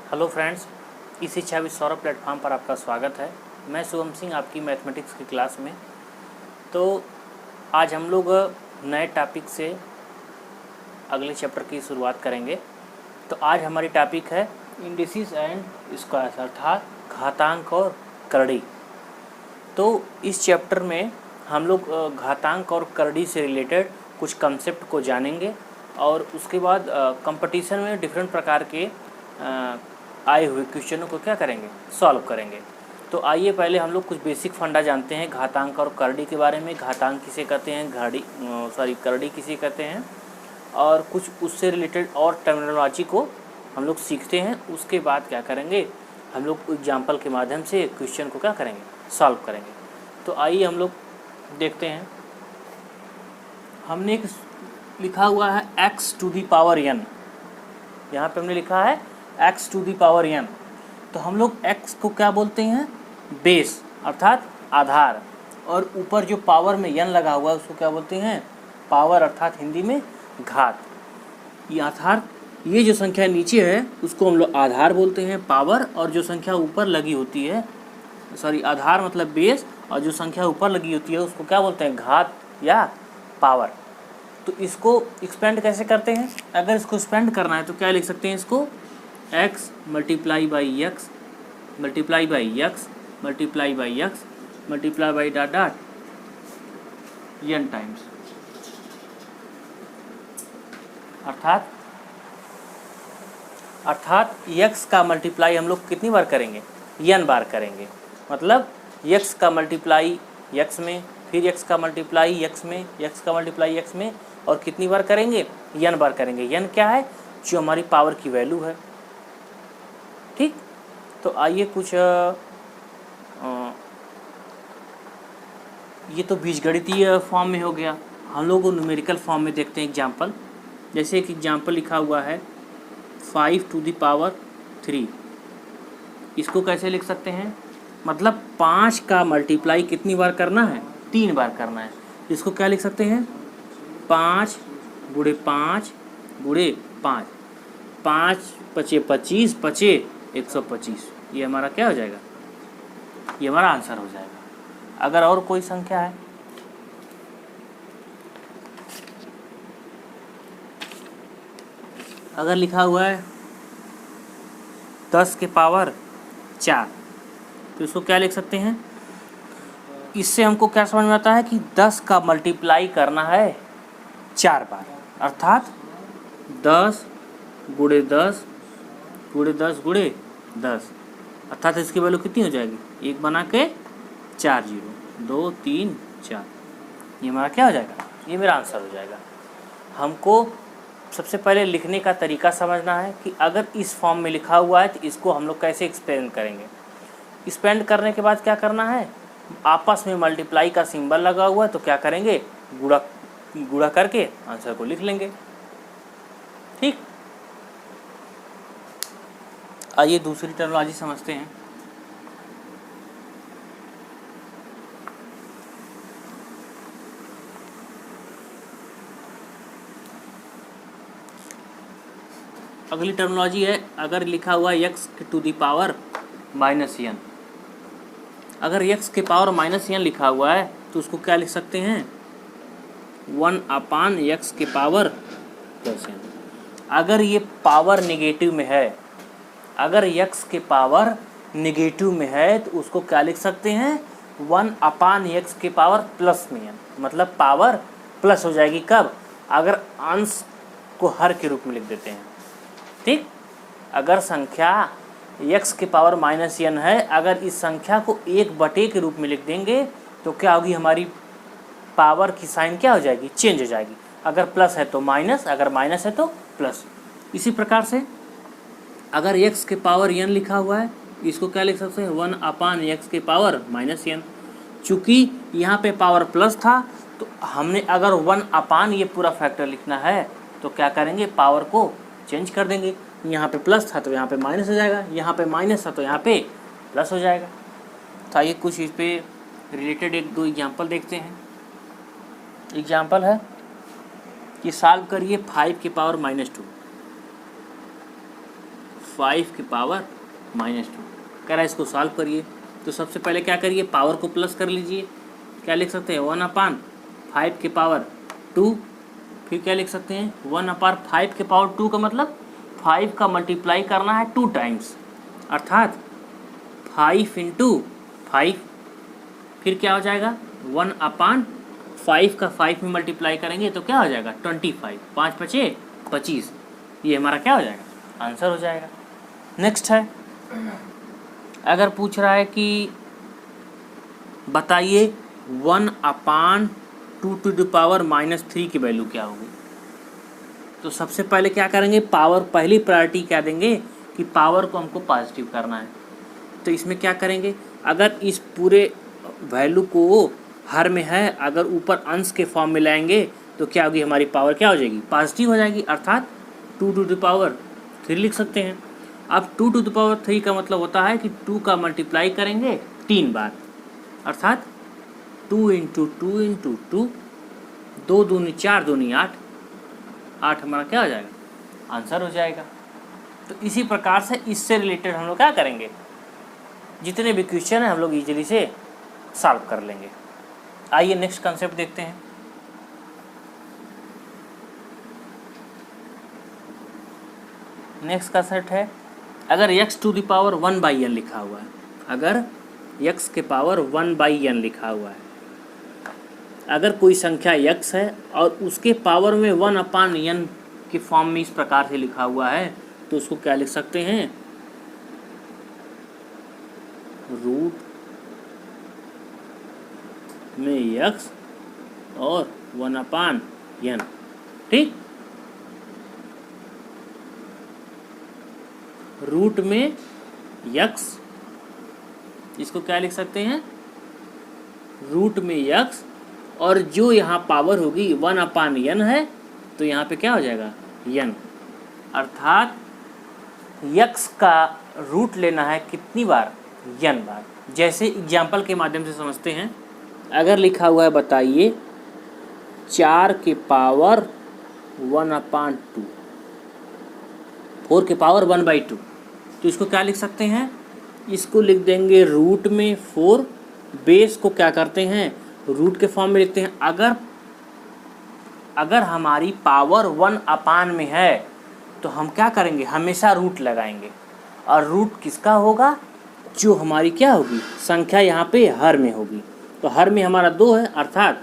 Hello friends, इस शिक्षा with Saurabh platform पर आपका स्वागत है। मैं शुभम सिंह आपकी मैथमेटिक्स की क्लास में। तो आज हम लोग नए टॉपिक से अगले चैप्टर की शुरुआत करेंगे। तो आज हमारी टॉपिक है इंडिसेस एंड स्क्वायर्स, अर्थात घातांक और करड़ी। तो इस चैप्टर में हम लोग घातांक और करड़ी से रिलेटेड कुछ कंसेप्ट को जानेंगे और उसके बाद कंपटीशन में डिफरेंट प्रकार के आए हुए क्वेश्चनों को क्या करेंगे, सॉल्व करेंगे। तो आइए पहले हम लोग कुछ बेसिक फंडा जानते हैं घातांक और करड़ी के बारे में। घातांक किसे कहते हैं, करड़ी किसे कहते हैं, और कुछ उससे रिलेटेड और टर्मिनोलॉजी को हम लोग सीखते हैं। उसके बाद क्या करेंगे, हम लोग एग्जाम्पल के माध्यम से क्वेश्चन को क्या करेंगे, सॉल्व करेंगे। तो आइए हम लोग देखते हैं। हमने एक लिखा हुआ है x to the power n। यहाँ पे हमने लिखा है x to the power n। तो हम लोग x को क्या बोलते हैं, बेस अर्थात आधार, और ऊपर जो पावर में n लगा हुआ है उसको क्या बोलते हैं, पावर अर्थात हिंदी में घात। ये आधार, ये जो संख्या नीचे है उसको हम लोग आधार बोलते हैं, पावर, और जो संख्या ऊपर लगी होती है, आधार मतलब बेस, और जो संख्या ऊपर लगी होती है उसको क्या बोलते हैं, घात या पावर। तो इसको एक्सपेंड कैसे करते हैं, अगर इसको एक्सपेंड करना है तो क्या लिख सकते हैं, इसको x multiply by x multiply by x multiply by x multiply by dot dot n times, अर्थात x का मल्टीप्लाई हम लोग कितनी बार करेंगे, n बार करेंगे। मतलब x का मल्टीप्लाई x में, फिर x का मल्टीप्लाई x में, x का मल्टीप्लाई x में, और कितनी बार करेंगे, n बार करेंगे। n क्या है, जो हमारी पावर की वैल्यू है। ठीक, तो आइए कुछ ये तो बीजगणितीय फॉर्म में हो गया। हम लोग न्यूमेरिकल फॉर्म में देखते हैं एग्जाम्पल। जैसे एक एग्जाम्पल लिखा हुआ है 5 टू दी पावर 3। इसको कैसे लिख सकते हैं, मतलब 5 का मल्टीप्लाई कितनी बार करना है, 3 बार करना है। इसको क्या लिख सकते हैं, 5 गुणे 5 गुणे 5, 5 पचे 25 पचे 125। ये हमारा क्या हो जाएगा, ये हमारा आंसर हो जाएगा। अगर और कोई संख्या है, अगर लिखा हुआ है 10 के पावर 4, तो इसको क्या लिख सकते हैं। इससे हमको क्या समझ में आता है कि 10 का मल्टीप्लाई करना है 4 बार, अर्थात 10 गुणे 10 गुणे 10 गुणे 10, अर्थात इसकी वैल्यू कितनी हो जाएगी, 1 बना के 4 0 2 3 4। ये हमारा क्या हो जाएगा, ये मेरा आंसर हो जाएगा। हमको सबसे पहले लिखने का तरीका समझना है कि अगर इस फॉर्म में लिखा हुआ है तो इसको हम लोग कैसे एक्सपेंड करेंगे। एक्सपेंड करने के बाद क्या करना है, आपस में मल्टीप्लाई का सिंबल लगा हुआ है तो क्या करेंगे, गुणा करके आंसर को लिख लेंगे। ठीक, आइए दूसरी टर्मिनोलॉजी समझते हैं। अगली टर्मिनोलॉजी है, अगर लिखा हुआ है x to the power -n। अगर x के पावर -n लिखा हुआ है तो उसको क्या लिख सकते हैं, 1/x के पावर +n। अगर ये पावर नेगेटिव में है, अगर x के पावर नेगेटिव में है तो उसको क्या लिख सकते हैं, 1/x के पावर प्लस में n। मतलब पावर प्लस हो जाएगी कब, अगर अंश को हर के रूप में लिख देते हैं। ठीक, अगर संख्या x के पावर -n है, अगर इस संख्या को 1/, के रूप में लिख देंगे तो क्या होगी, हमारी पावर की साइन क्या हो जाएगी, चेंज हो जाएगी। अगर प्लस है तो माइनस, अगर माइनस है तो प्लस। इसी प्रकार से अगर x के पावर n लिखा हुआ है, इसको क्या लिख सकते हैं, 1/x के पावर -n। चूँकि यहाँ पे पावर प्लस था तो हमने अगर 1/ ये पूरा फैक्टर लिखना है तो क्या करेंगे, पावर को चेंज कर देंगे। यहाँ पे प्लस था तो यहाँ पे माइनस हो जाएगा, यहाँ पे माइनस था तो यहाँ पे प्लस हो जाएगा। तो आइए कुछ इस पे रिलेटेड 1-2 एग्जाम्पल देखते हैं। एग्जाम्पल है कि सॉल्व करिए 5 के पावर -2। 5 की पावर -2। कह रहा है इसको सॉल्व करिए, तो सबसे पहले क्या करिए, पावर को प्लस कर लीजिए। क्या लिख सकते हैं 1/5 की पावर 2। फिर क्या लिख सकते हैं 1/5 के पावर 2 का मतलब 5 का मल्टीप्लाई करना है 2 टाइम्स, अर्थात 5 × 5। फिर क्या हो जाएगा 1/5 का 5 में मल्टीप्लाई करेंगे तो क्या हो जाएगा 25। 5 × 5 = 25। ये हमारा क्या हो जाएगा, आंसर हो जाएगा। नेक्स्ट है, अगर पूछ रहा है कि बताइए 1/2⁻³ की वैल्यू क्या होगी, तो सबसे पहले क्या करेंगे, पावर पहली प्रायोरिटी क्या देंगे कि पावर को हमको पॉजिटिव करना है। तो इसमें क्या करेंगे, अगर इस पूरे वैल्यू को हर में है, अगर ऊपर अंश के फॉर्म में लाएंगे तो क्या होगी, हमारी पावर क्या हो जाएगी, पॉजिटिव हो जाएगी, अर्थात 2⁻³ लिख सकते हैं। अब 2⁻³ का मतलब होता है कि 2 का मल्टीप्लाई करेंगे 3 बार, अर्थात 2 × 2 × 2, 2 दूनी 4, दूनी 8, 8 हमारा क्या हो जाएगा, आंसर हो जाएगा। तो इसी प्रकार से इससे रिलेटेड हम लोग क्या करेंगे, जितने भी क्वेश्चन हैं हम लोग इजीली से सॉल्व कर लेंगे। आइए नेक्स्ट कॉन्सेप्ट देखते हैं। नेक्स्ट कॉन्सेप्ट है, अगर x⁴ लिखा हुआ है, अगर x के पावर 1/n लिखा हुआ है, अगर कोई संख्या x है और उसके पावर में 1/n के फॉर्म में इस प्रकार से लिखा हुआ है, तो उसको क्या लिख सकते हैं, रूट में x और 1/n। ठीक, रूट में x, इसको क्या लिख सकते हैं, रूट में x, और जो यहाँ पावर होगी 1/n है, तो यहाँ पे क्या हो जाएगा n, अर्थात x का रूट लेना है कितनी बार, n बार। जैसे एग्जाम्पल के माध्यम से समझते हैं, अगर लिखा हुआ है बताइए 4 के पावर 1/2, 4 के पावर 1/2, तो इसको क्या लिख सकते हैं, इसको लिख देंगे रूट में 4, बेस को क्या करते हैं रूट के फॉर्म में लिखते हैं। अगर हमारी पावर 1/n में है तो हम क्या करेंगे, हमेशा रूट लगाएंगे, और रूट किसका होगा, जो हमारी क्या होगी, संख्या यहाँ पे हर में होगी, तो हर में हमारा 2 है, अर्थात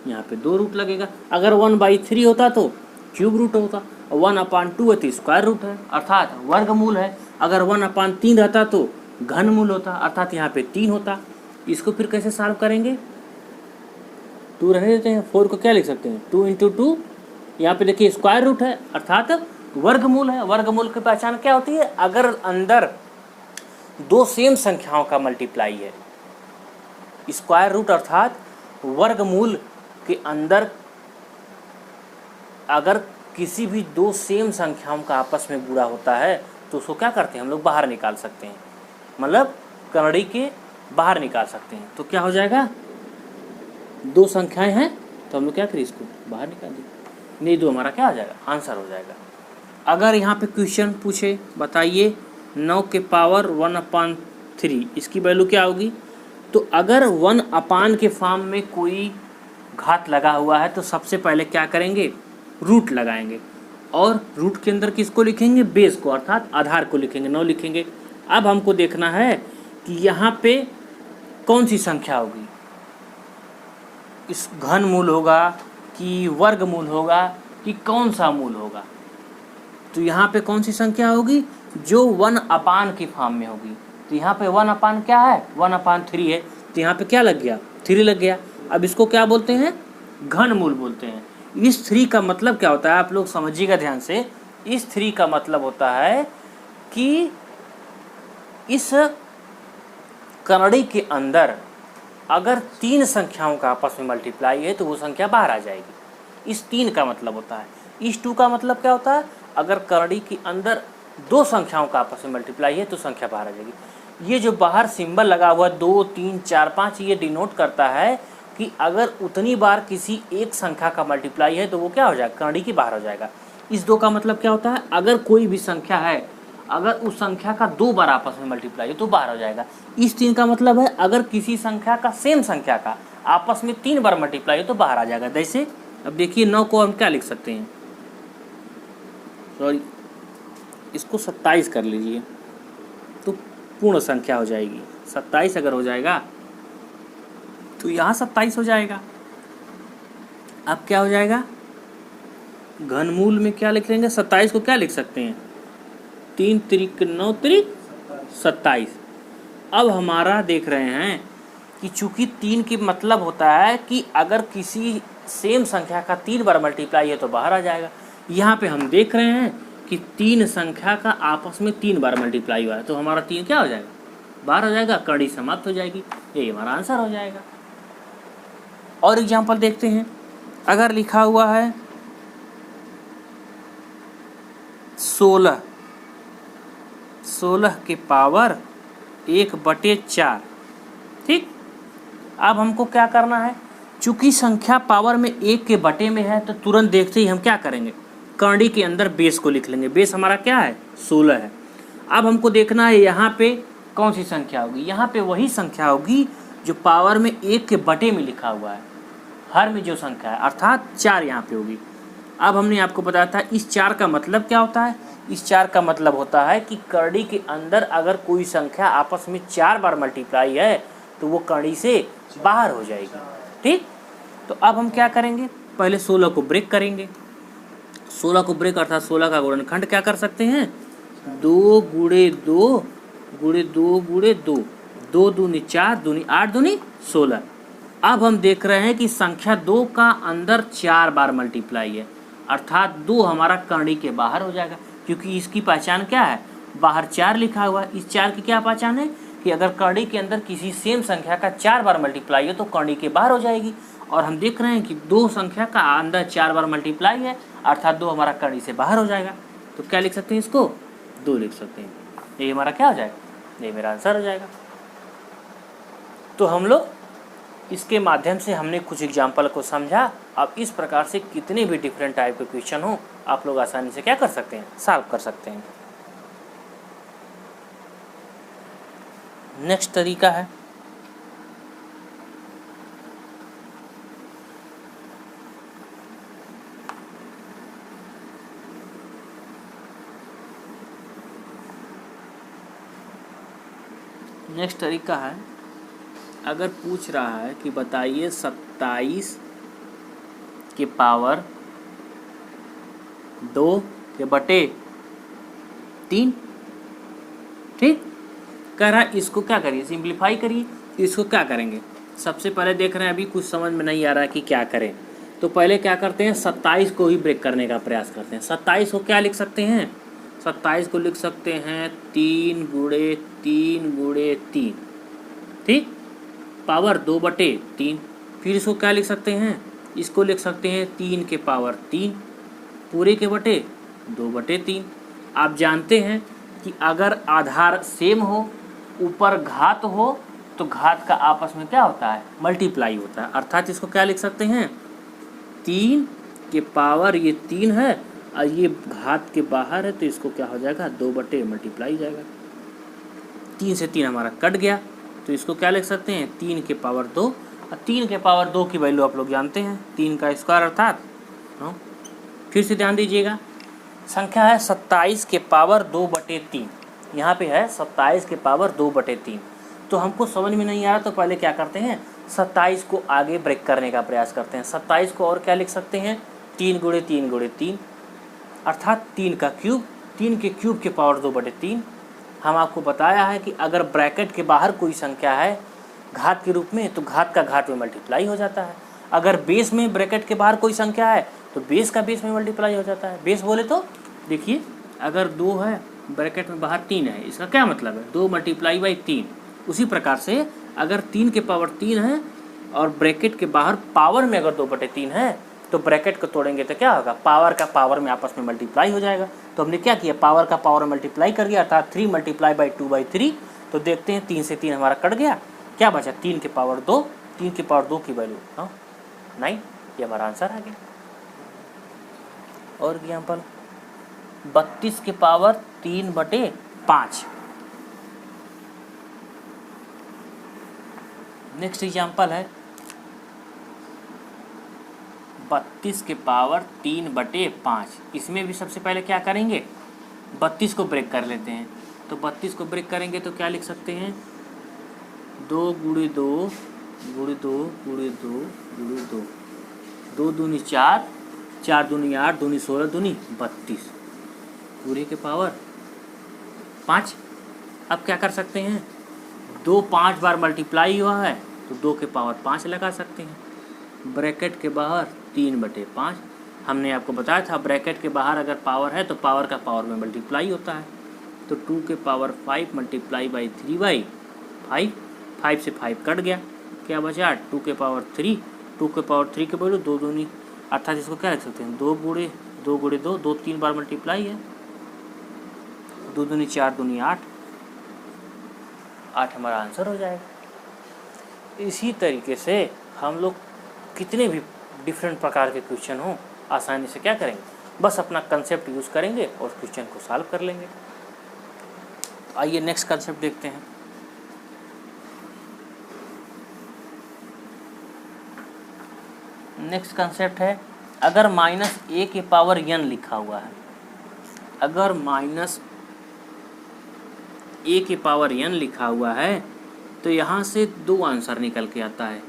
यहाँ पे 2 रूट लगेगा। अगर 1/3 होता तो क्यूब रूट होता, 1/2 है तो स्क्वायर रूट है, अर्थात वर्गमूल है। अगर 1/3 रहता तो घनमूल होता, अर्थात यहाँ पे 3 होता। इसको फिर कैसे सॉल्व करेंगे, 2 रहने देते हैं, 4 को क्या लिख सकते हैं 2 × 2, यहाँ पे देखिए स्क्वायर रूट है, अर्थात वर्गमूल है। वर्गमूल की पहचान क्या होती है, अगर अंदर 2 सेम संख्याओं का मल्टीप्लाई है, स्क्वायर रूट अर्थात वर्गमूल के अंदर अगर किसी भी 2 सेम संख्याओं का आपस में गुणा होता है तो उसको क्या करते हैं हम लोग बाहर निकाल सकते हैं, मतलब कनड़ी के बाहर निकाल सकते हैं। तो क्या हो जाएगा, 2 संख्याएं हैं तो हम लोग क्या करें, इसको बाहर निकाल दें, नहीं 2 हमारा क्या हो जाएगा, आंसर हो जाएगा। अगर यहाँ पे क्वेश्चन पूछे बताइए 9 के पावर 1/3 इसकी वैल्यू क्या होगी, तो अगर 1/n के फॉर्म में कोई घात लगा हुआ है तो सबसे पहले क्या करेंगे, रूट लगाएंगे, और रूट के अंदर किसको लिखेंगे, बेस को, अर्थात आधार को लिखेंगे, 9 लिखेंगे। अब हमको देखना है कि यहाँ पे कौन सी संख्या होगी, इस घन मूल होगा कि वर्गमूल होगा कि कौन सा मूल होगा। तो यहाँ पे कौन सी संख्या होगी, जो 1/n की फॉर्म में होगी। तो यहाँ पे 1/n क्या है, 1/3 है, तो यहाँ पे क्या लग गया, 3 लग गया। अब इसको क्या बोलते हैं, घन मूल बोलते हैं। इस 3 का मतलब क्या होता है, आप लोग समझिएगा ध्यान से। इस 3 का मतलब होता है कि इस कनड़ी के अंदर अगर 3 संख्याओं का आपस में मल्टीप्लाई है तो वो संख्या बाहर आ जाएगी। इस 3 का मतलब होता है। इस 2 का मतलब क्या होता है, अगर कनड़ी के अंदर 2 संख्याओं का आपस में मल्टीप्लाई है तो संख्या बाहर आ जाएगी। ये जो बाहर सिंबल लगा हुआ 2, 3, 4, 5 ये डिनोट करता है कि अगर उतनी बार किसी एक संख्या का मल्टीप्लाई है तो वो क्या हो जाएगा, कनड़ी की बाहर हो जाएगा। इस 2 का मतलब क्या होता है, अगर कोई भी संख्या है अगर उस संख्या का 2 बार आपस में मल्टीप्लाई हो तो बाहर हो जाएगा। इस 3 का मतलब है अगर किसी संख्या का सेम संख्या का आपस में 3 बार मल्टीप्लाई हो तो बाहर आ जाएगा। जैसे अब देखिए 9 को हम क्या लिख सकते हैं, सॉरी इसको 27 कर लीजिए तो पूर्ण संख्या हो जाएगी। 27 अगर हो जाएगा तो यहाँ 27 हो जाएगा। अब क्या हो जाएगा, घनमूल में क्या लिख लेंगे, 27 को क्या लिख सकते हैं, 3 त्रिक 9 त्रिक 27। अब हमारा देख रहे हैं कि चूंकि 3 की मतलब होता है कि अगर किसी सेम संख्या का 3 बार मल्टीप्लाई है तो बाहर आ जाएगा। यहाँ पे हम देख रहे हैं कि 3 संख्या का आपस में 3 बार मल्टीप्लाई हुआ है तो हमारा 3 क्या हो जाएगा, बाहर हो जाएगा, कड़ी समाप्त हो जाएगी। यही हमारा आंसर हो जाएगा। और एग्जाम्पल देखते हैं, अगर लिखा हुआ है 16 के पावर 1/4, ठीक। अब हमको क्या करना है, चूंकि संख्या पावर में 1 के बटे में है तो तुरंत देखते ही हम क्या करेंगे, करड़ी के अंदर बेस को लिख लेंगे। बेस हमारा क्या है, 16 है। अब हमको देखना है यहाँ पे कौन सी संख्या होगी, यहाँ पे वही संख्या होगी जो पावर में 1 के बटे में लिखा हुआ है, हर में जो संख्या है, अर्थात 4 यहाँ पे होगी। अब हमने आपको बताया था इस 4 का मतलब क्या होता है, इस 4 का मतलब होता है कि करड़ी के अंदर अगर कोई संख्या आपस में 4 बार मल्टीप्लाई है तो वो करड़ी से बाहर हो जाएगी, ठीक। तो अब हम क्या करेंगे, पहले 16 को ब्रेक करेंगे। 16 को ब्रेक अर्थात 16 का गुणनखंड क्या कर सकते हैं, 2 गुणे 2 गुणे 2 गुणे 2, 2 दूनी 4 दूनी 8 दूनी 16। अब हम देख रहे हैं कि संख्या 2 का अंदर 4 बार मल्टीप्लाई है, अर्थात 2 हमारा करड़ी के बाहर हो जाएगा, क्योंकि इसकी पहचान क्या है, बाहर 4 लिखा हुआ है। इस 4 की क्या पहचान है कि अगर करड़ी के अंदर किसी सेम संख्या का 4 बार मल्टीप्लाई हो तो करड़ी के बाहर हो जाएगी। और हम देख रहे हैं कि 2 संख्या का अंदर 4 बार मल्टीप्लाई है, अर्थात 2 हमारा करड़ी से बाहर हो जाएगा। तो क्या लिख सकते हैं, इसको 2 लिख सकते हैं। ये हमारा क्या हो जाएगा, ये मेरा आंसर हो जाएगा। तो हम लोग इसके माध्यम से हमने कुछ एग्जाम्पल को समझा। अब इस प्रकार से कितने भी डिफरेंट टाइप के क्वेश्चन हो आप लोग आसानी से क्या कर सकते हैं, सॉल्व कर सकते हैं। नेक्स्ट तरीका है, अगर पूछ रहा है कि बताइए 27 के पावर 2 के बटे 3, ठीक। कह रहा है इसको क्या करिए, सिंप्लीफाई करिए। इसको क्या करेंगे, सबसे पहले देख रहे हैं अभी कुछ समझ में नहीं आ रहा है कि क्या करें, तो पहले क्या करते हैं, 27 को ही ब्रेक करने का प्रयास करते हैं। 27 को क्या लिख सकते हैं, 27 को लिख सकते हैं 3 गुणे 3 गुणे 3, ठीक, पावर 2/3। फिर इसको क्या लिख सकते हैं, इसको लिख सकते हैं 3 के पावर 3 पूरे के बटे 2/3। आप जानते हैं कि अगर आधार सेम हो, ऊपर घात हो, तो घात का आपस में क्या होता है, मल्टीप्लाई होता है, अर्थात इसको क्या लिख सकते हैं, 3 के पावर ये 3 है और ये घात के बाहर है तो इसको क्या हो जाएगा, 2 मल्टीप्लाई जाएगा। 3 से 3 हमारा कट गया तो इसको क्या लिख सकते हैं, 3 के पावर 2। और 3 के पावर 2 की वैल्यू आप लोग जानते हैं 3 का स्क्वायर अर्थात 9। फिर से ध्यान दीजिएगा, संख्या है 27 के पावर 2/3, यहाँ पे है 27 के पावर 2/3। तो हमको समझ में नहीं आ रहा तो पहले क्या करते हैं, 27 को आगे ब्रेक करने का प्रयास करते हैं। 27 को और क्या लिख सकते हैं, 3 गुणे 3 गुणे 3 अर्थात 3 का क्यूब, 3 के क्यूब के पावर 2/3। हम आपको बताया है कि अगर ब्रैकेट के बाहर कोई संख्या है घात के रूप में तो घात का घात में मल्टीप्लाई हो जाता है। अगर बेस में ब्रैकेट के बाहर कोई संख्या है तो बेस का बेस में मल्टीप्लाई हो जाता है। बेस बोले तो देखिए, अगर 2 है ब्रैकेट में बाहर 3 है, इसका क्या मतलब है, 2 × 3। उसी प्रकार से अगर 3 के पावर 3 है और ब्रैकेट के बाहर पावर में अगर 2/3 है तो ब्रैकेट को तोड़ेंगे तो क्या होगा, पावर का पावर में आपस में मल्टीप्लाई हो जाएगा। तो हमने क्या किया, पावर का पावर में मल्टीप्लाई कर दिया, अर्थात 3 × 2/3। तो देखते हैं 3 से 3 हमारा कट गया, क्या बचा, 3 के पावर 2, 3 के पावर 2 की वैल्यू 9, ये हमारा आंसर आ गया। और एग्जाम्पल 32 के पावर 3/5। नेक्स्ट एग्जाम्पल है 32 के पावर 3/5। इसमें भी सबसे पहले क्या करेंगे, 32 को ब्रेक कर लेते हैं। तो 32 को ब्रेक करेंगे तो क्या लिख सकते हैं, 2 × 2 × 2 × 2 × 2, 2 दूनी 4, 4 दूनी 8, दूनी 16, दूनी 32, पूरे के पावर 5। अब क्या कर सकते हैं, 2 5 बार मल्टीप्लाई हुआ है तो 2 के पावर 5 लगा सकते हैं। ब्रैकेट के बाहर 3/5। हमने आपको बताया था ब्रैकेट के बाहर अगर पावर है तो पावर का पावर में मल्टीप्लाई होता है। तो 2 के पावर 5 मल्टीप्लाई बाई 3/5, 5 से 5 कट गया, क्या बचा 2 के पावर 3। 2 के पावर 3 के बोलो 2 दूनी, अर्थात इसको क्या लिख सकते हैं, 2 × 2 × 2, 2 3 बार मल्टीप्लाई है, 2 दूनी 4, दूनी 8, 8 हमारा आंसर हो जाएगा। इसी तरीके से हम लोग कितने भी डिफरेंट प्रकार के क्वेश्चन हो आसानी से क्या करेंगे, बस अपना कंसेप्ट यूज़ करेंगे और क्वेश्चन को सॉल्व कर लेंगे। आइए नेक्स्ट कंसेप्ट देखते हैं। नेक्स्ट कंसेप्ट है, अगर -a के पावर n लिखा हुआ है, अगर -a के पावर n लिखा हुआ है तो यहाँ से 2 आंसर निकल के आता है।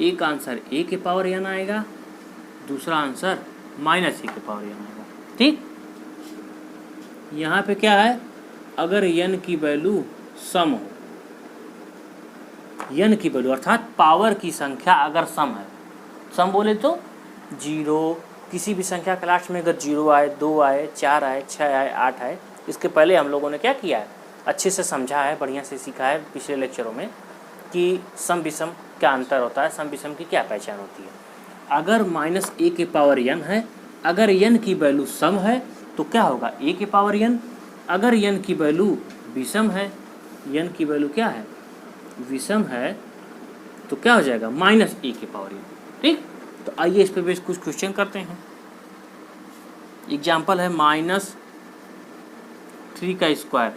एक आंसर a के पावर n आएगा, दूसरा आंसर -a के पावर n आएगा। ठीक, यहाँ पे क्या है, अगर n की वैल्यू सम हो, n की वैल्यू अर्थात पावर की संख्या अगर सम है, सम बोले तो 0, किसी भी संख्या के लास्ट में अगर 0 आए, 2 आए, 4 आए, 6 आए, 8 आए, इसके पहले हम लोगों ने क्या किया है, अच्छे से समझा है, बढ़िया से सीखा है पिछले लेक्चरों में कि सम विषम क्या अंतर होता है, सम विषम की क्या पहचान होती है। अगर -a के पावर n है, अगर n की वैल्यू सम है तो क्या होगा, a के पावर n। अगर n की वैल्यू विषम है, n की वैल्यू क्या है, विषम है, तो क्या हो जाएगा, -a के पावर n। ठीक, तो आइए इस पे बेस कुछ क्वेश्चन करते हैं। एग्जाम्पल है -3 का स्क्वायर।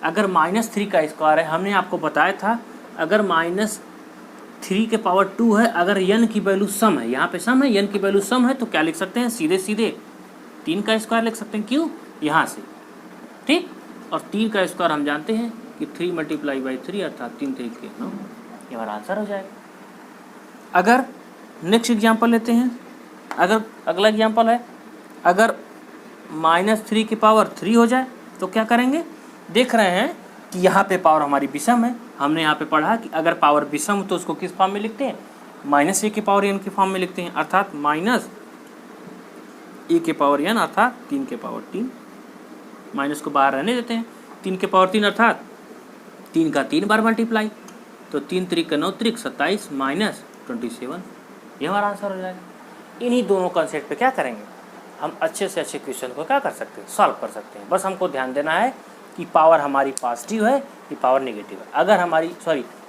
अगर -3 का स्क्वायर है, हमने आपको बताया था अगर -3 के पावर 2 है, अगर n की वैल्यू सम है, यहाँ पे सम है, n की वैल्यू सम है तो क्या लिख सकते हैं, सीधे सीधे 3 का स्क्वायर लिख सकते हैं। क्यों, यहाँ से। ठीक, और 3 का स्क्वायर हम जानते हैं कि 3 × 3 अर्थात 3 3 के 9, ये हमारा आंसर हो जाएगा। अगर नेक्स्ट एग्जाम्पल लेते हैं, अगर अगला एग्जाम्पल है, अगर -3 की पावर 3 हो जाए तो क्या करेंगे, देख रहे हैं कि यहाँ पे पावर हमारी विषम है। हमने यहाँ पे पढ़ा कि अगर पावर विषम हो तो उसको किस फॉर्म में लिखते हैं, -a के पावर n की फॉर्म में लिखते हैं, अर्थात -a के पावर n अर्थात 3 के पावर 3, माइनस को बाहर रहने देते हैं, 3 के पावर 3 अर्थात 3 का 3 बार मल्टीप्लाई, तो 3 3 का 9 3 27 -27, ये हमारा आंसर हो जाएगा। इन्हीं दोनों कॉन्सेप्ट पे क्या करेंगे, हम अच्छे से अच्छे क्वेश्चन को क्या कर सकते हैं, सॉल्व कर सकते हैं। बस हमको ध्यान देना है कि पावर हमारी पॉजिटिव है कि पावर नेगेटिव है, अगर हमारी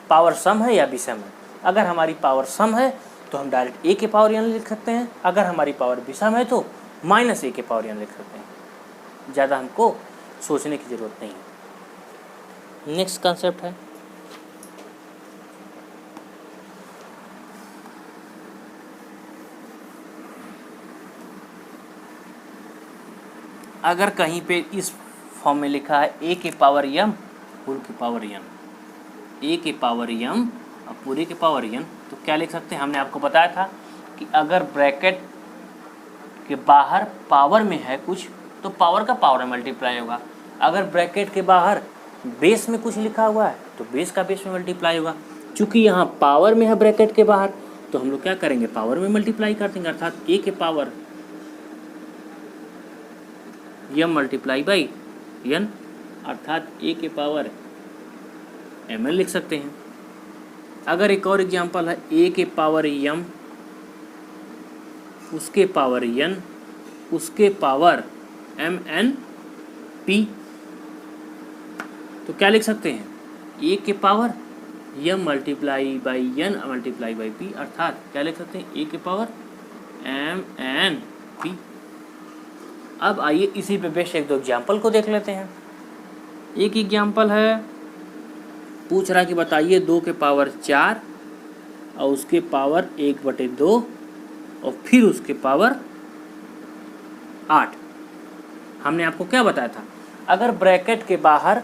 पावर सम है या विषम है। अगर हमारी पावर सम है तो हम डायरेक्ट a के पावर n लिख सकते हैं, अगर हमारी पावर विषम है तो -a के पावर n लिख सकते हैं। ज़्यादा हमको सोचने की ज़रूरत नहीं है। नेक्स्ट कॉन्सेप्ट है, अगर कहीं पे इस फॉर्म में लिखा है a के पावर m होल के पावर n, a के पावर m और पूरे के पावर n, तो क्या लिख सकते हैं, हमने आपको बताया था कि अगर ब्रैकेट के बाहर पावर में है कुछ तो पावर का पावर में मल्टीप्लाई होगा। अगर ब्रैकेट के बाहर बेस में कुछ लिखा हुआ है तो बेस का बेस में मल्टीप्लाई होगा। चूँकि यहाँ पावर में है ब्रैकेट के बाहर तो हम लोग क्या करेंगे, पावर में मल्टीप्लाई कर देंगे, अर्थात a के power m multiply by n, अर्थात a के पावर mn लिख सकते हैं। अगर एक और एग्जांपल है a के पावर m उसके पावर n उसके पावर mn p, तो क्या लिख सकते हैं, a के power m multiply by n multiply by p, अर्थात क्या लिख सकते हैं, a के पावर mn p। अब आइए इसी पे बेस्ट एक दो एग्जाम्पल को देख लेते हैं। एक एग्जाम्पल है, पूछ रहा कि बताइए 2 के पावर 4 और उसके पावर 1/2 और फिर उसके पावर 8। हमने आपको क्या बताया था, अगर ब्रैकेट के बाहर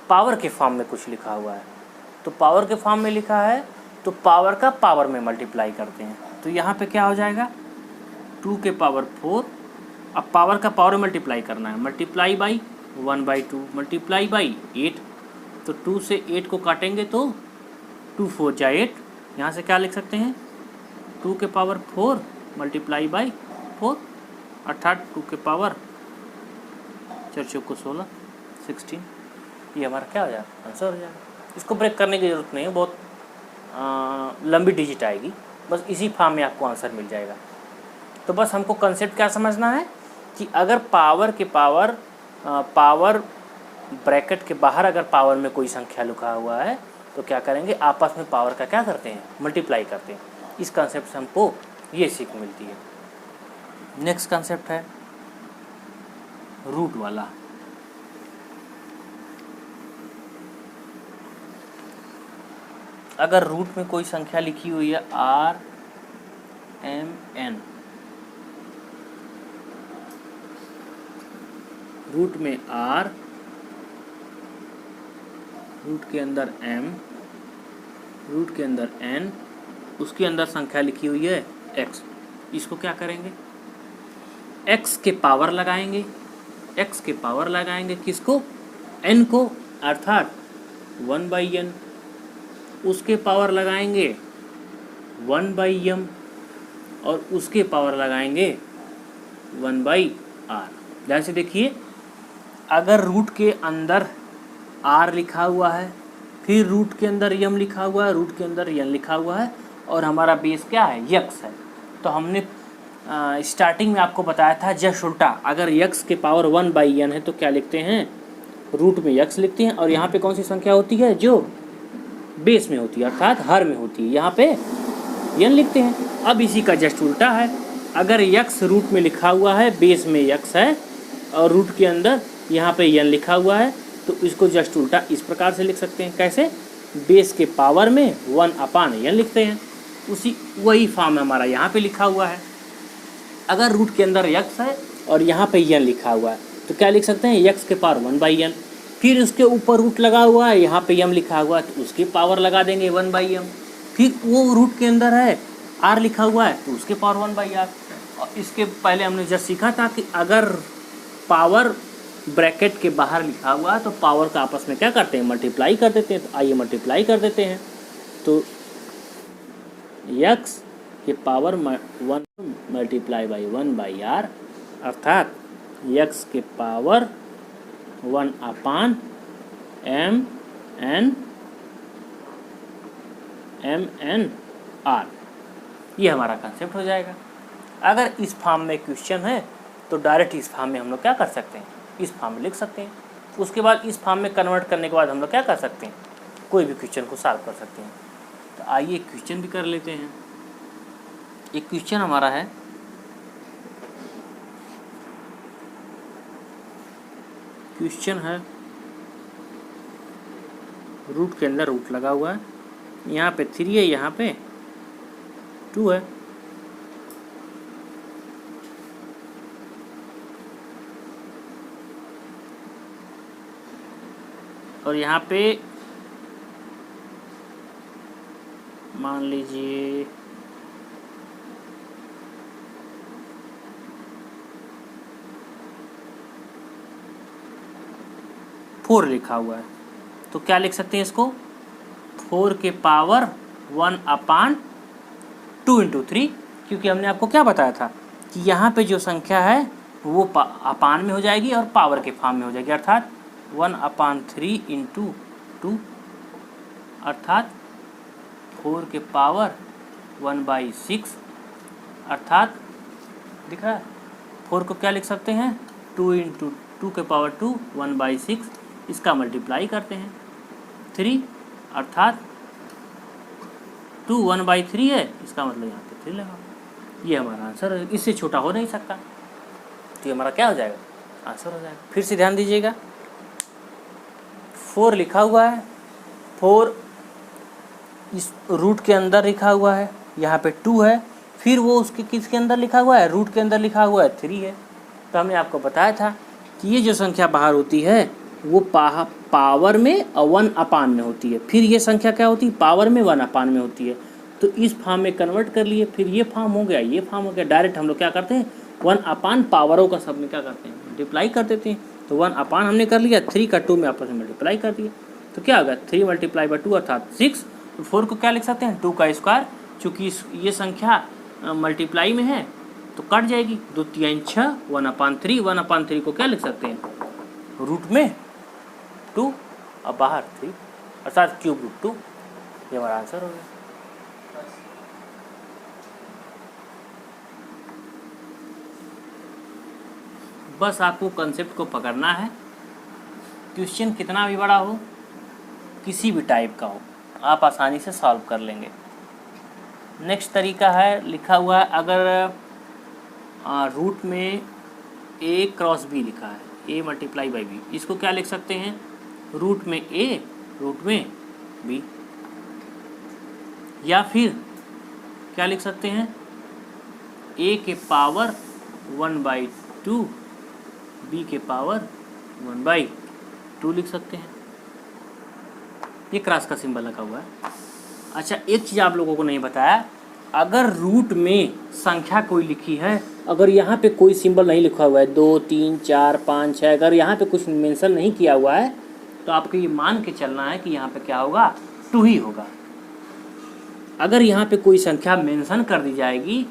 पावर के फॉर्म में कुछ लिखा हुआ है तो पावर के फॉर्म में लिखा है तो पावर का पावर में मल्टीप्लाई करते हैं। तो यहाँ पे क्या हो जाएगा 2 के पावर 4, अब पावर का पावर में मल्टीप्लाई करना है, मल्टीप्लाई बाई 1/2 मल्टीप्लाई बाई 8। तो 2 से 8 को काटेंगे तो 2 4 जा 8, यहाँ से क्या लिख सकते हैं 2 के पावर 4 मल्टीप्लाई बाई 4, अर्थात 2 के पावर 4 चौको 16 16। ये हमारा क्या हो जाएगा, आंसर हो जाएगा। इसको ब्रेक करने की ज़रूरत नहीं है, बहुत लंबी डिजिट आएगी, बस इसी फॉर्म में आपको आंसर मिल जाएगा। तो बस हमको कंसेप्ट क्या समझना है कि अगर पावर के पावर ब्रैकेट के बाहर अगर पावर में कोई संख्या लिखा हुआ है तो क्या करेंगे, आपस में पावर का क्या करते हैं, मल्टीप्लाई करते हैं। इस कंसेप्ट से हमको ये सीख मिलती है। नेक्स्ट कंसेप्ट है रूट वाला। अगर रूट में कोई संख्या लिखी हुई है RMN, रूट में R, रूट के अंदर M, रूट के अंदर N, उसके अंदर संख्या लिखी हुई है X, इसको क्या करेंगे, X के पावर लगाएंगे, X के पावर लगाएंगे किसको, N को, अर्थात 1/n, उसके पावर लगाएंगे 1/m और उसके पावर लगाएंगे 1/r। जैसे देखिए, अगर रूट के अंदर r लिखा हुआ है, फिर रूट के अंदर m लिखा हुआ है, रूट के अंदर n लिखा हुआ है और हमारा बेस क्या है, x है, तो हमने स्टार्टिंग में आपको बताया था जस्ट उल्टा, अगर x के पावर 1/n है तो क्या लिखते हैं, रूट में x लिखते हैं और यहाँ पे कौन सी संख्या होती है, जो बेस में होती है अर्थात हर में होती है, यहाँ पे n लिखते हैं। अब इसी का जस्ट उल्टा है, अगर x रूट में लिखा हुआ है, बेस में x है और रूट के अंदर यहाँ पे n लिखा हुआ है, तो इसको जस्ट उल्टा इस प्रकार से लिख सकते हैं। कैसे, बेस के पावर में 1/n लिखते हैं, वही फॉर्म हमारा यहाँ पे लिखा हुआ है। अगर रूट के अंदर x है और यहाँ पे n लिखा हुआ है तो क्या लिख सकते हैं, x के पावर 1/n, फिर उसके ऊपर रूट लगा हुआ है, यहाँ पे m लिखा हुआ है तो उसकी पावर लगा देंगे 1/m, फिर वो रूट के अंदर है r लिखा हुआ है तो उसके पावर 1/r। और इसके पहले हमने जस्ट सीखा था कि अगर पावर ब्रैकेट के बाहर लिखा हुआ है तो पावर का आपस में क्या करते हैं, मल्टीप्लाई कर देते हैं। तो आइए मल्टीप्लाई कर देते हैं, तो x के पावर 1 मल्टीप्लाई बाई 1/r, अर्थात x के पावर 1/mn r, ये हमारा कंसेप्ट हो जाएगा। अगर इस फॉर्म में क्वेश्चन है तो डायरेक्ट इस फॉर्म में हम लोग क्या कर सकते हैं, इस फॉर्म में लिख सकते हैं। उसके बाद इस फॉर्म में कन्वर्ट करने के बाद हम लोग क्या कर सकते हैं, कोई भी क्वेश्चन को सॉल्व कर सकते हैं। तो आइए क्वेश्चन भी कर लेते हैं। एक क्वेश्चन हमारा है, क्वेश्चन है रूट के अंदर रूट लगा हुआ है, यहाँ पे 3 है, यहाँ पे 2 है, और यहाँ पे मान लीजिए 4 लिखा हुआ है। तो क्या लिख सकते हैं इसको, 4 के पावर 1/2 × 3, क्योंकि हमने आपको क्या बताया था कि यहाँ पे जो संख्या है वो अपान में हो जाएगी और पावर के फॉर्म में हो जाएगी, अर्थात 1/3 × 2, अर्थात 4 के पावर 1/6, अर्थात दिख रहा है 4 को क्या लिख सकते हैं, 2 × 2 के पावर 2 1/6, इसका मल्टीप्लाई करते हैं 3, अर्थात 2 1/3 है, इसका मतलब यहाँ पे 3 लगा। ये हमारा आंसर है, इससे छोटा हो नहीं सकता, तो ये हमारा क्या हो जाएगा, आंसर हो जाएगा। फिर से ध्यान दीजिएगा, 4 लिखा हुआ है, 4 इस रूट के अंदर लिखा हुआ है, यहाँ पे 2 है, फिर वो उसके किसके अंदर लिखा हुआ है, रूट के अंदर लिखा हुआ है 3 है। तो हमने आपको बताया था कि ये जो संख्या बाहर होती है वो पावर में 1 अपान में होती है, फिर ये संख्या क्या होती है, पावर में 1 अपान में होती है। तो इस फॉर्म में कन्वर्ट कर लिए, फिर ये फॉर्म हो गया, ये फॉर्म हो गया, डायरेक्ट हम लोग क्या करते हैं 1 अपान पावरों का सब में क्या करते हैं मल्टीप्लाई कर देते हैं। तो 1 अपान हमने कर लिया, 3 का 2 में आपस में मल्टीप्लाई कर दिया, तो क्या होगा 3 मल्टीप्लाई बाई 2 अर्थात 6। तो 4 को क्या लिख सकते हैं 2 का स्क्वायर, चूँकि ये संख्या मल्टीप्लाई में है तो कट जाएगी, 2 3 6, 1 अपान 3, 1 अपान 3 को क्या लिख सकते हैं रूट में 2 और बाहर 3 अर्थात क्यूब रूट 2। ये हमारा आंसर हो गया। बस आपको कंसेप्ट को पकड़ना है, क्वेश्चन कितना भी बड़ा हो, किसी भी टाइप का हो, आप आसानी से सॉल्व कर लेंगे। नेक्स्ट तरीका है, लिखा हुआ है अगर रूट में a क्रॉस b लिखा है, a मल्टीप्लाई बाई b, इसको क्या लिख सकते हैं रूट में a रूट में b, या फिर क्या लिख सकते हैं a के पावर 1/2 b के पावर 1/2 लिख सकते हैं। ये क्रॉस का सिंबल लगा हुआ है। अच्छा, एक चीज़ आप लोगों को नहीं बताया, अगर रूट में संख्या कोई लिखी है, अगर यहाँ पे कोई सिंबल नहीं लिखा हुआ है 2 3 4 5 6, अगर यहाँ पे कुछ मेंशन नहीं किया हुआ है तो आपको ये मान के चलना है कि यहाँ पे क्या होगा 2 ही होगा। अगर यहाँ पे कोई संख्या मेंशन कर दी जाएगी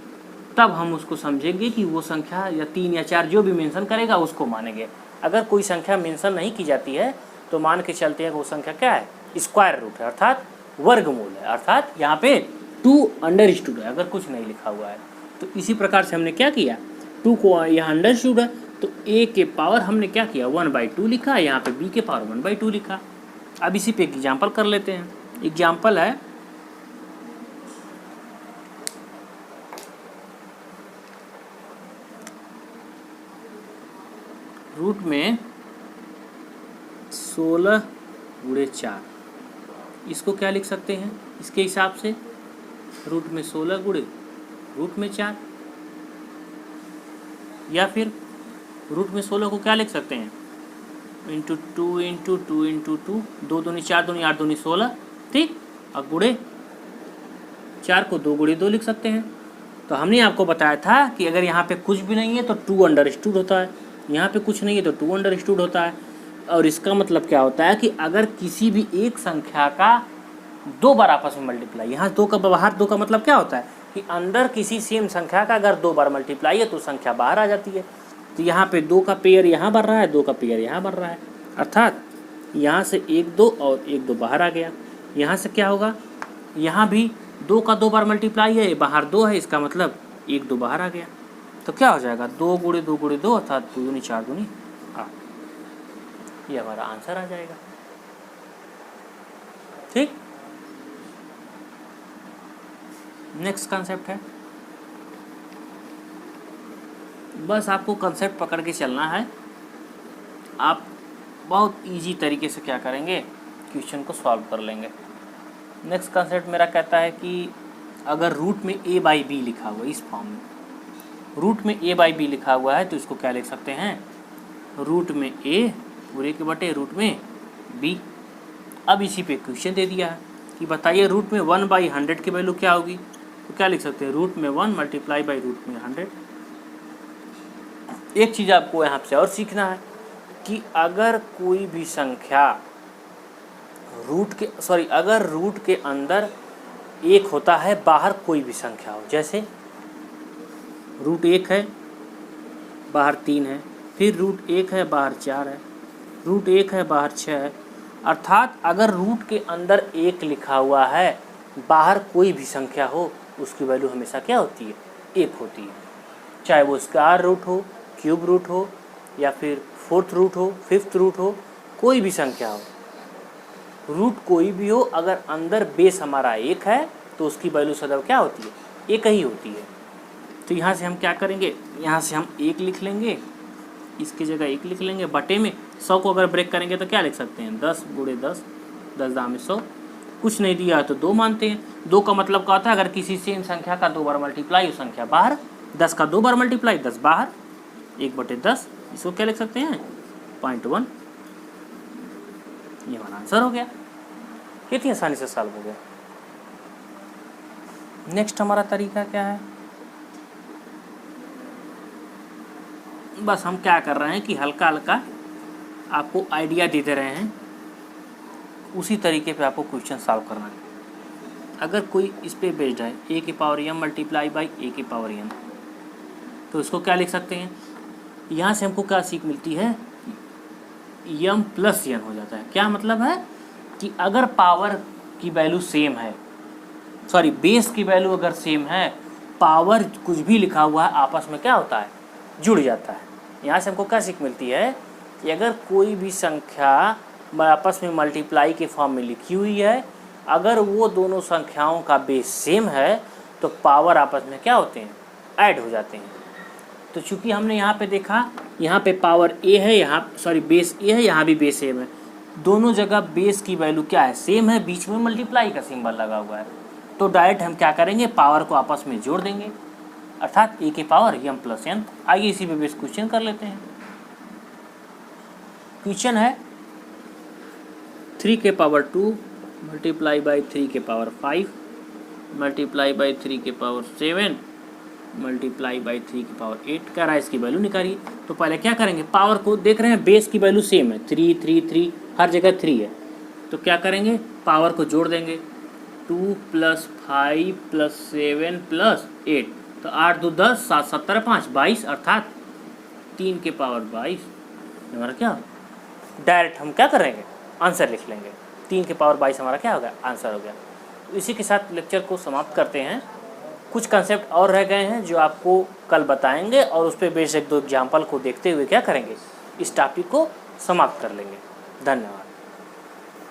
तब हम उसको समझेंगे कि वो संख्या या 3 या 4 जो भी मेंशन करेगा उसको मानेंगे। अगर कोई संख्या मेंशन नहीं की जाती है तो मान के चलते हैं कि वो संख्या क्या है स्क्वायर रूट है, अर्थात वर्गमूल है, अर्थात यहाँ पे 2 अंडरस्टूड है अगर कुछ नहीं लिखा हुआ है। तो इसी प्रकार से हमने क्या किया, 2 को यहाँ अंडरस्टूड है तो a के पावर हमने क्या किया 1/2 लिखा, यहाँ पे b के पावर 1/2 लिखा। अब इसी पे एग्जाम्पल कर लेते हैं। एग्जाम्पल है रूट में 16 गुणे 4, इसको क्या लिख सकते हैं इसके हिसाब से रूट में 16 गुणे रूट में 4, या फिर रूट में 16 को क्या लिख सकते हैं इंटू 2 इंटू 2 इंटू 2, 2 दूनी 4 दूनी 8 दूनी 16, ठीक, और गुणे 4 को 2 गुणे 2 लिख सकते हैं। तो हमने आपको बताया था कि अगर यहाँ पे कुछ भी नहीं है तो 2 अंडरस्टूड होता है, यहाँ पे कुछ नहीं है तो 2 अंडरस्टूड होता है। और इसका मतलब क्या होता है कि अगर किसी भी एक संख्या का 2 बार आपस में मल्टीप्लाई, यहाँ 2 का बाहर 2 का मतलब क्या होता है कि अंदर किसी सेम संख्या का अगर 2 बार मल्टीप्लाई है तो संख्या बाहर आ जाती है। तो यहाँ पे 2 का पेयर यहाँ बन रहा है, 2 का पेयर यहाँ बन रहा है, अर्थात यहाँ से 1 2 और 1 2 बाहर आ गया। यहाँ से क्या होगा, यहाँ भी 2 का 2 बार मल्टीप्लाई है, बाहर 2 है, इसका मतलब 1 2 बाहर आ गया। तो क्या हो जाएगा 2 गुणे 2 गुणे 2 अर्थात 2 दूनी 4 दूनी 8, ये हमारा आंसर आ जाएगा। ठीक, नेक्स्ट कंसेप्ट है, बस आपको कंसेप्ट पकड़ के चलना है। आप बहुत इजी तरीके से क्या करेंगे क्वेश्चन को सॉल्व कर लेंगे। नेक्स्ट कंसेप्ट मेरा कहता है कि अगर रूट में a/b लिखा हुआ है, इस फॉर्म में रूट में a/b लिखा हुआ है तो इसको क्या लिख सकते हैं रूट में a पूरे के बटे रूट में b। अब इसी पे क्वेश्चन दे दिया है कि बताइए रूट में 1/100 की वैल्यू क्या होगी, तो क्या लिख सकते हैं रूट में 1 मल्टीप्लाई बाई रूट में 100। एक चीज़ आपको यहाँ से और सीखना है कि अगर कोई भी संख्या अगर रूट के अंदर 1 होता है, बाहर कोई भी संख्या हो, जैसे रूट 1 है बाहर 3 है, फिर रूट 1 है बाहर 4 है, रूट 1 है बाहर 6 है, अर्थात अगर रूट के अंदर 1 लिखा हुआ है, बाहर कोई भी संख्या हो, उसकी वैल्यू हमेशा क्या होती है 1 होती है, चाहे वो स्क्वायर रूट हो, क्यूब रूट हो, या फिर 4th रूट हो, 5th रूट हो, कोई भी संख्या हो, रूट कोई भी हो, अगर अंदर बेस हमारा 1 है तो उसकी वैल्यू सदैव क्या होती है 1 ही होती है। तो यहाँ से हम क्या करेंगे, यहाँ से हम 1 लिख लेंगे, इसकी जगह 1 लिख लेंगे, बटे में 100 को अगर ब्रेक करेंगे तो क्या लिख सकते हैं, 10 गुणे 10, 10 दाम 100। कुछ नहीं दिया तो 2 मानते हैं। 2 का मतलब क्या होता है, अगर किसी सेम संख्या का 2 बार मल्टीप्लाई हो संख्या बाहर, 10 का 2 बार मल्टीप्लाई 10 बाहर, 1/10। इसको क्या लिख सकते हैं, 0.1। ये हमारा आंसर हो गया। कितनी आसानी से सॉल्व हो गया। नेक्स्ट हमारा तरीका क्या है, बस हम क्या कर रहे हैं कि हल्का हल्का आपको आइडिया देते रहे हैं, उसी तरीके पे आपको क्वेश्चन सॉल्व करना है। अगर कोई इस पे बेस्ड है a की power m multiply by a की पावर n, तो इसको क्या लिख सकते हैं, यहाँ से हमको क्या सीख मिलती है, m प्लस n हो जाता है। क्या मतलब है कि अगर पावर की वैल्यू सेम है, सॉरी बेस की वैल्यू अगर सेम है, पावर कुछ भी लिखा हुआ है आपस में क्या होता है, जुड़ जाता है। यहाँ से हमको क्या सीख मिलती है कि अगर कोई भी संख्या आपस में मल्टीप्लाई के फॉर्म में लिखी हुई है, अगर वो दोनों संख्याओं का बेस सेम है तो पावर आपस में क्या होते हैं, ऐड हो जाते हैं। तो चूंकि हमने यहाँ पे देखा, यहाँ पे पावर a है, यहाँ सॉरी बेस a है, यहाँ भी बेस सेम है, दोनों जगह बेस की वैल्यू क्या है, सेम है, बीच में मल्टीप्लाई का सिंबल लगा हुआ है। तो डायरेक्ट हम क्या करेंगे, पावर को आपस में जोड़ देंगे, अर्थात a की पावर m प्लस n। आइए इसी पे बेस क्वेश्चन कर लेते हैं। क्वेश्चन है 3 के पावर 2 मल्टीप्लाई बाई 3 के पावर 5 मल्टीप्लाई बाई 3 के पावर 7 मल्टीप्लाई बाई 3 की पावर 8 कह रहा है, इसकी वैल्यू निकालिए। तो पहले क्या करेंगे, पावर को देख रहे हैं, बेस की वैल्यू सेम है, 3 3 3 हर जगह 3 है, तो क्या करेंगे, पावर को जोड़ देंगे, 2 + 5 + 7 + 8, तो 8 2 10, 7 17 5 22, अर्थात 3 के पावर 22। हमारा क्या, डायरेक्ट हम क्या करेंगे, आंसर लिख लेंगे। 3 के पावर 22 हमारा क्या हो गया, आंसर हो गया। तो इसी के साथ लेक्चर को समाप्त करते हैं। कुछ कंसेप्ट और रह गए हैं जो आपको कल बताएंगे, और उस पर बेस्ड 1-2 एग्जाम्पल को देखते हुए क्या करेंगे, इस टॉपिक को समाप्त कर लेंगे। धन्यवाद।